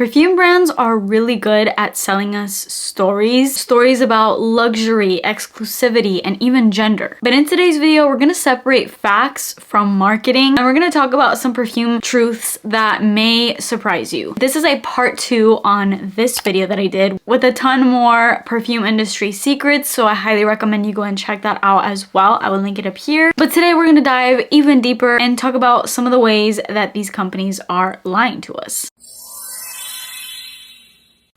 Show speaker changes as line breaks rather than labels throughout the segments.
Perfume brands are really good at selling us stories about luxury, exclusivity, and even gender. But in today's video, we're gonna separate facts from marketing, and we're gonna talk about some perfume truths that may surprise you. This is a part 2 on this video that I did with a ton more perfume industry secrets, so I highly recommend you go and check that out as well. I will link it up here. But today we're gonna dive even deeper and talk about some of the ways that these companies are lying to us.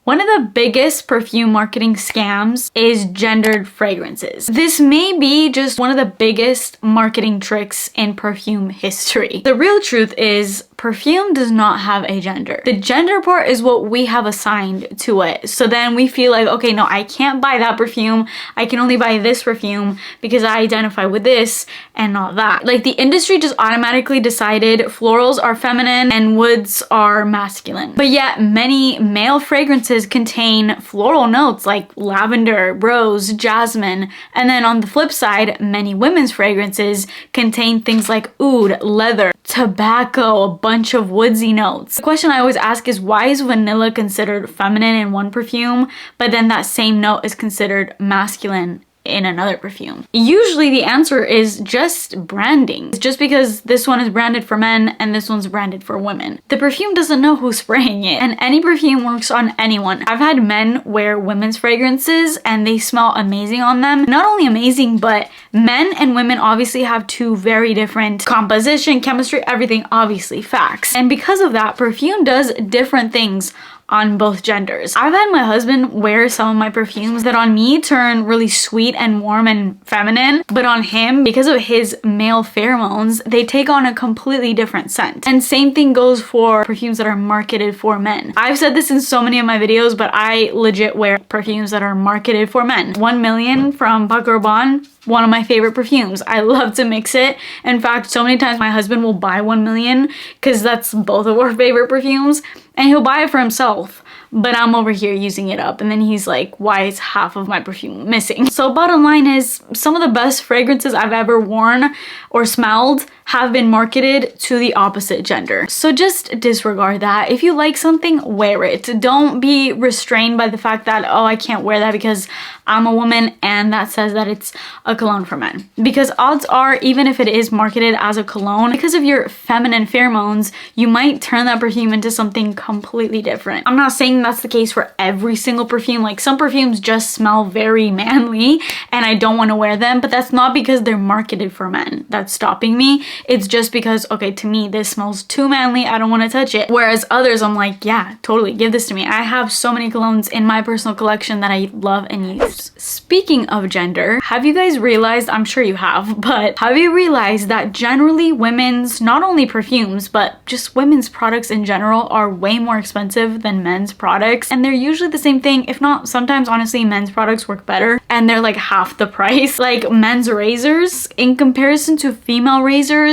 One of the biggest perfume marketing scams is gendered fragrances. This may be just one of the biggest marketing tricks in perfume history. The real truth is perfume does not have a gender. The gender part is what we have assigned to it. So then we feel like, okay, no, I can't buy that perfume. I can only buy this perfume because I identify with this and not that. Like the industry just automatically decided florals are feminine and woods are masculine. But yet many male fragrances contain floral notes like lavender, rose, jasmine. And then on the flip side, many women's fragrances contain things like oud, leather, tobacco, a bunch of woodsy notes. The question I always ask is, why is vanilla considered feminine in one perfume, but then that same note is considered masculine in another perfume? Usually the answer is just branding. It's just because this one is branded for men and this one's branded for women. The perfume doesn't know who's spraying it, and any perfume works on anyone. I've had men wear women's fragrances and they smell amazing on them. Not only amazing, but men and women obviously have two very different composition, chemistry, everything, obviously facts. And because of that, perfume does different things on both genders. I've had my husband wear some of my perfumes that on me turn really sweet and warm and feminine, but on him, because of his male pheromones, they take on a completely different scent. And same thing goes for perfumes that are marketed for men. I've said this in so many of my videos, but I legit wear perfumes that are marketed for men. 1 Million from Paco Rabanne, one of my favorite perfumes. I love to mix it. In fact, so many times my husband will buy 1 Million because that's both of our favorite perfumes, and he'll buy it for himself, but I'm over here using it up, and then he's like, why is half of my perfume missing? So bottom line is, some of the best fragrances I've ever worn or smelled have been marketed to the opposite gender. So just disregard that. If you like something, wear it. Don't be restrained by the fact that, oh, I can't wear that because I'm a woman and that says that it's a cologne for men. Because odds are, even if it is marketed as a cologne, because of your feminine pheromones, you might turn that perfume into something completely different. I'm not saying that's the case for every single perfume. Like some perfumes just smell very manly and I don't want to wear them, but that's not because they're marketed for men that's stopping me. It's just because, okay, to me, this smells too manly. I don't want to touch it. Whereas others, I'm like, yeah, totally, give this to me. I have so many colognes in my personal collection that I love and use. Speaking of gender, have you guys realized, I'm sure you have, but have you realized that generally women's, not only perfumes, but just women's products in general are way more expensive than men's products? And they're usually the same thing. If not, sometimes honestly, men's products work better and they're like half the price. Like men's razors in comparison to female razors,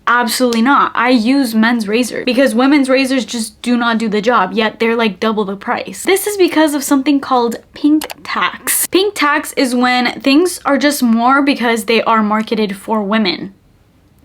absolutely not. I use men's razors because women's razors just do not do the job, yet they're like double the price. This is because of something called pink tax. Pink tax is when things are just more because they are marketed for women.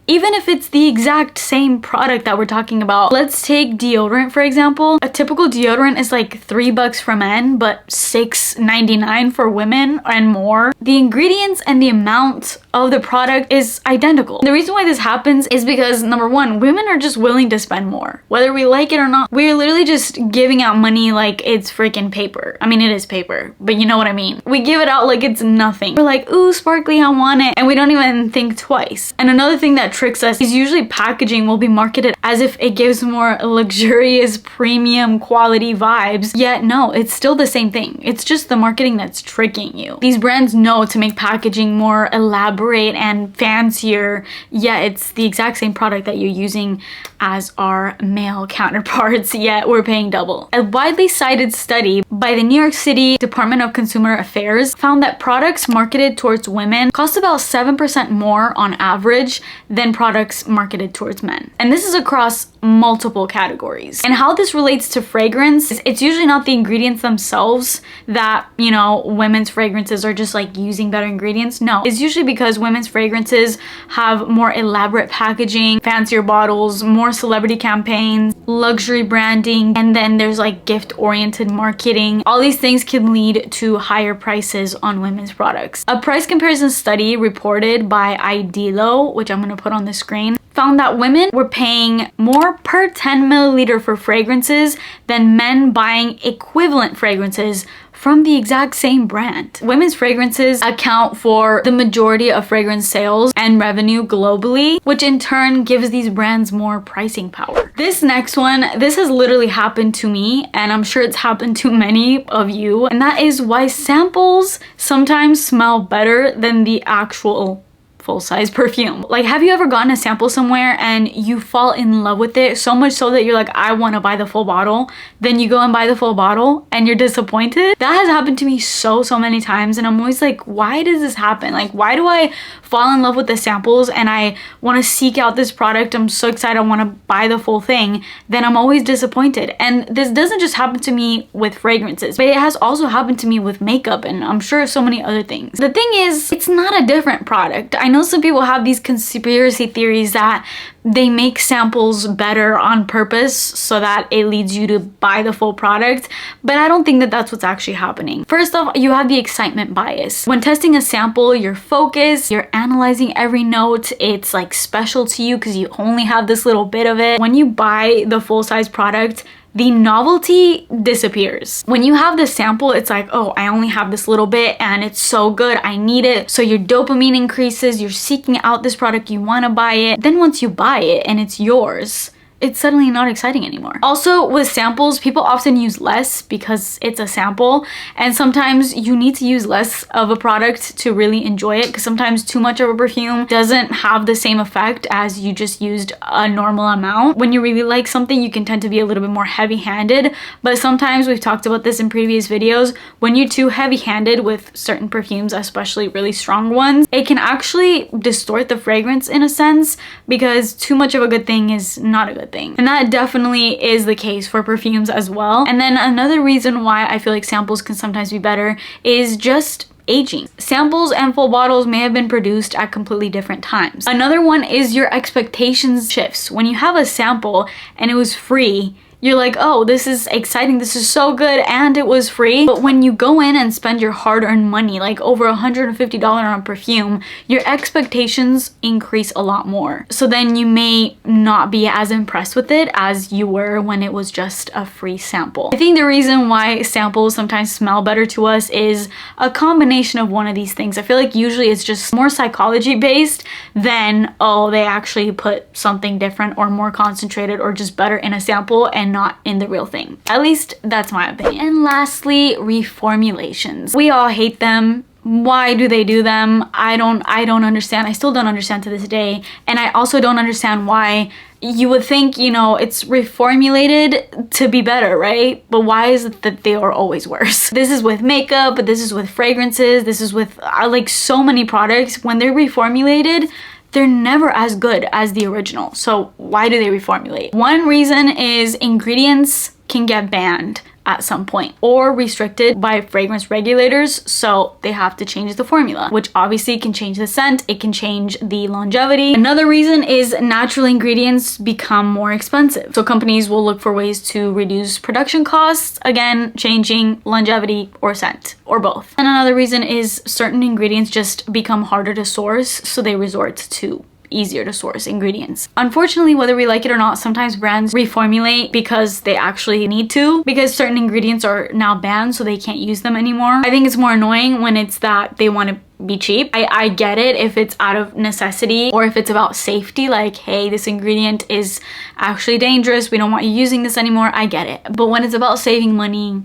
Even if it's the exact same product that we're talking about. Let's take deodorant, for example. A typical deodorant is like $3 for men, but $6.99 for women and more. The ingredients and the amount of the product is identical. The reason why this happens is because, number one, women are just willing to spend more. Whether we like it or not, we're literally just giving out money like it's freaking paper. I mean, it is paper, but you know what I mean. We give it out like it's nothing. We're like, ooh, sparkly, I want it. And we don't even think twice. And another thing that tricks us is usually packaging will be marketed as if it gives more luxurious, premium quality vibes. Yet no, it's still the same thing. It's just the marketing that's tricking you. These brands know to make packaging more elaborate and fancier, yet it's the exact same product that you're using as our male counterparts, yet we're paying double. A widely cited study by the New York City Department of Consumer Affairs found that products marketed towards women cost about 7% more on average than products marketed towards men. And this is across multiple categories. And how this relates to fragrance is it's usually not the ingredients themselves that, you know, women's fragrances are just like using better ingredients. No, it's usually because women's fragrances have more elaborate packaging, fancier bottles, more more celebrity campaigns, luxury branding, and then there's like gift-oriented marketing. All these things can lead to higher prices on women's products. A price comparison study reported by Idilo, which I'm gonna put on the screen, found that women were paying more per 10 milliliter for fragrances than men buying equivalent fragrances from the exact same brand. Women's fragrances account for the majority of fragrance sales and revenue globally, which in turn gives these brands more pricing power. This next one, this has literally happened to me, and I'm sure it's happened to many of you, and that is why samples sometimes smell better than the actual full-size perfume. Like, have you ever gotten a sample somewhere and you fall in love with it so much so that you're like, I want to buy the full bottle, then you go and buy the full bottle and you're disappointed? That has happened to me so many times, and I'm always like, why does this happen? Like, why do I fall in love with the samples and I want to seek out this product, I'm so excited, I want to buy the full thing, then I'm always disappointed? And this doesn't just happen to me with fragrances, but it has also happened to me with makeup, and I'm sure so many other things. The thing is, it's not a different product. I know some people have these conspiracy theories that they make samples better on purpose so that it leads you to buy the full product, but I don't think that that's what's actually happening. First off, you have the excitement bias. When testing a sample, you're focused, you're analyzing every note, it's like special to you because you only have this little bit of it. When you buy the full-size product, the novelty disappears. When you have the sample, it's like, oh, I only have this little bit and it's so good, I need it. So your dopamine increases, you're seeking out this product, you want to buy it. Then once you buy it and it's yours, it's suddenly not exciting anymore. Also, with samples, people often use less because it's a sample, and sometimes you need to use less of a product to really enjoy it, because sometimes too much of a perfume doesn't have the same effect as you just used a normal amount. When you really like something, you can tend to be a little bit more heavy-handed, but sometimes, we've talked about this in previous videos, when you're too heavy-handed with certain perfumes, especially really strong ones, it can actually distort the fragrance in a sense, because too much of a good thing is not a good thing. And that definitely is the case for perfumes as well. And then another reason why I feel like samples can sometimes be better is just aging. Samples and full bottles may have been produced at completely different times. Another one is your expectations shifts. When you have a sample and it was free, you're like, oh, this is exciting, this is so good, and it was free. But when you go in and spend your hard-earned money, like over $150 on perfume, your expectations increase a lot more. So then you may not be as impressed with it as you were when it was just a free sample. I think the reason why samples sometimes smell better to us is a combination of one of these things. I feel like usually it's just more psychology based than, oh, they actually put something different or more concentrated or just better in a sample and not in the real thing. At least that's my opinion. And lastly, reformulations. We all hate them. Why do they do them? I don't understand. I still don't understand to this day. And I also don't understand why you would think, you know, it's reformulated to be better, right? But why is it that they are always worse? This is with makeup, but this is with fragrances, this is with like so many products. When they're reformulated, they're never as good as the original. So why do they reformulate? One reason is ingredients can get banned at some point or restricted by fragrance regulators, so they have to change the formula, which obviously can change the scent, it can change the longevity. Another reason is natural ingredients become more expensive, so companies will look for ways to reduce production costs, again changing longevity or scent, or both. And another reason is certain ingredients just become harder to source, so they resort to easier to source ingredients. Unfortunately, whether we like it or not, sometimes brands reformulate because they actually need to, because certain ingredients are now banned, so they can't use them anymore. I think it's more annoying when it's that they want to be cheap. I get it if it's out of necessity or if it's about safety, like, hey, this ingredient is actually dangerous, we don't want you using this anymore, I get it. But when it's about saving money,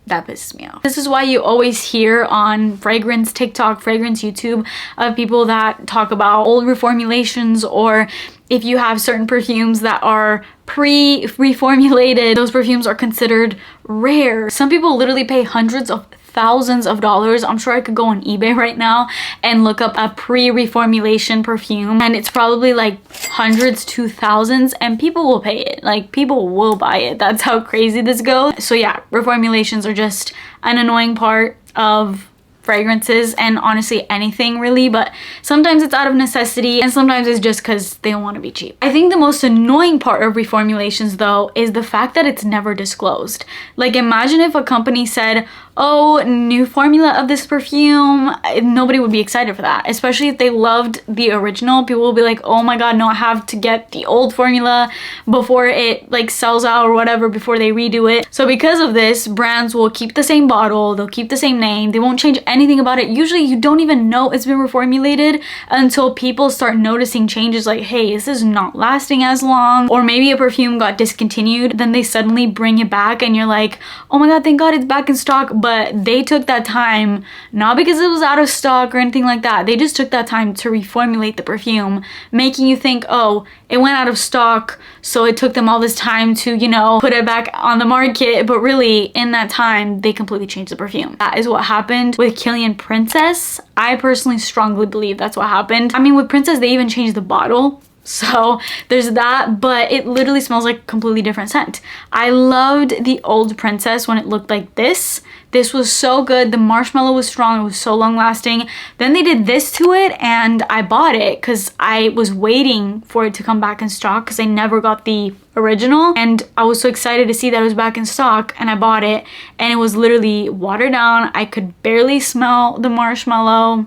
that pisses me off. This is why you always hear on fragrance TikTok, fragrance YouTube, of people that talk about old reformulations, or if you have certain perfumes that are pre-reformulated, those perfumes are considered rare. Some people literally pay hundreds of thousands of dollars. I'm sure I could go on eBay right now and look up a pre-reformulation perfume, and it's probably like hundreds to thousands, and people will pay it. Like, people will buy it. That's how crazy this goes. So yeah, reformulations are just an annoying part of fragrances and honestly anything really, but sometimes it's out of necessity and sometimes it's just because they don't want to be cheap. I think the most annoying part of reformulations though is the fact that it's never disclosed. Like imagine if a company said, oh, new formula of this perfume, nobody would be excited for that, especially if they loved the original. People will be like, oh my god, no, I have to get the old formula before it like sells out or whatever, before they redo it. So because of this, brands will keep the same bottle, they'll keep the same name, they won't change anything about it. Usually you don't even know it's been reformulated until people start noticing changes, like, hey, this is not lasting as long, or maybe a perfume got discontinued, then they suddenly bring it back and you're like, oh my god, thank god it's back in stock. But they took that time, not because it was out of stock or anything like that, they just took that time to reformulate the perfume, making you think, oh, it went out of stock, so it took them all this time to, you know, put it back on the market, but really in that time they completely changed the perfume. That is what happened with Kilian Princess. I personally strongly believe that's what happened. I mean, with Princess they even changed the bottle, so there's that, but it literally smells like a completely different scent. I loved the old Princess when it looked like this. This was so good. The marshmallow was strong. It was so long lasting. Then they did this to it and I bought it because I was waiting for it to come back in stock because I never got the original. And I was so excited to see that it was back in stock and I bought it, and it was literally watered down. I could barely smell the marshmallow.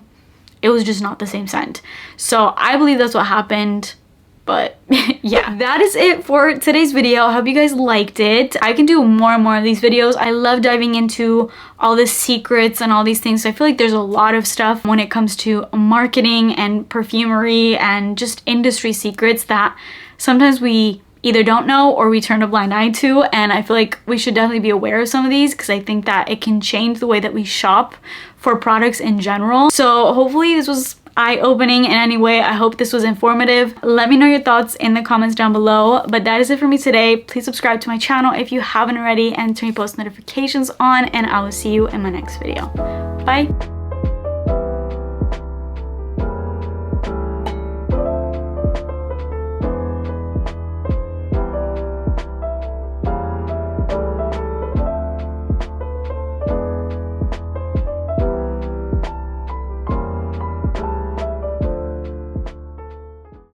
It was just not the same scent. So I believe that's what happened. But yeah, that is it for today's video. I hope you guys liked it. I can do more and more of these videos. I love diving into all the secrets and all these things. So I feel like there's a lot of stuff when it comes to marketing and perfumery and just industry secrets that sometimes we either don't know or we turn a blind eye to, and I feel like we should definitely be aware of some of these because I think that it can change the way that we shop for products in general. So hopefully this was eye-opening in any way. I hope this was informative. Let me know your thoughts in the comments down below. But that is it for me today. Please subscribe to my channel if you haven't already and turn your post notifications on, and I will see you in my next video. Bye!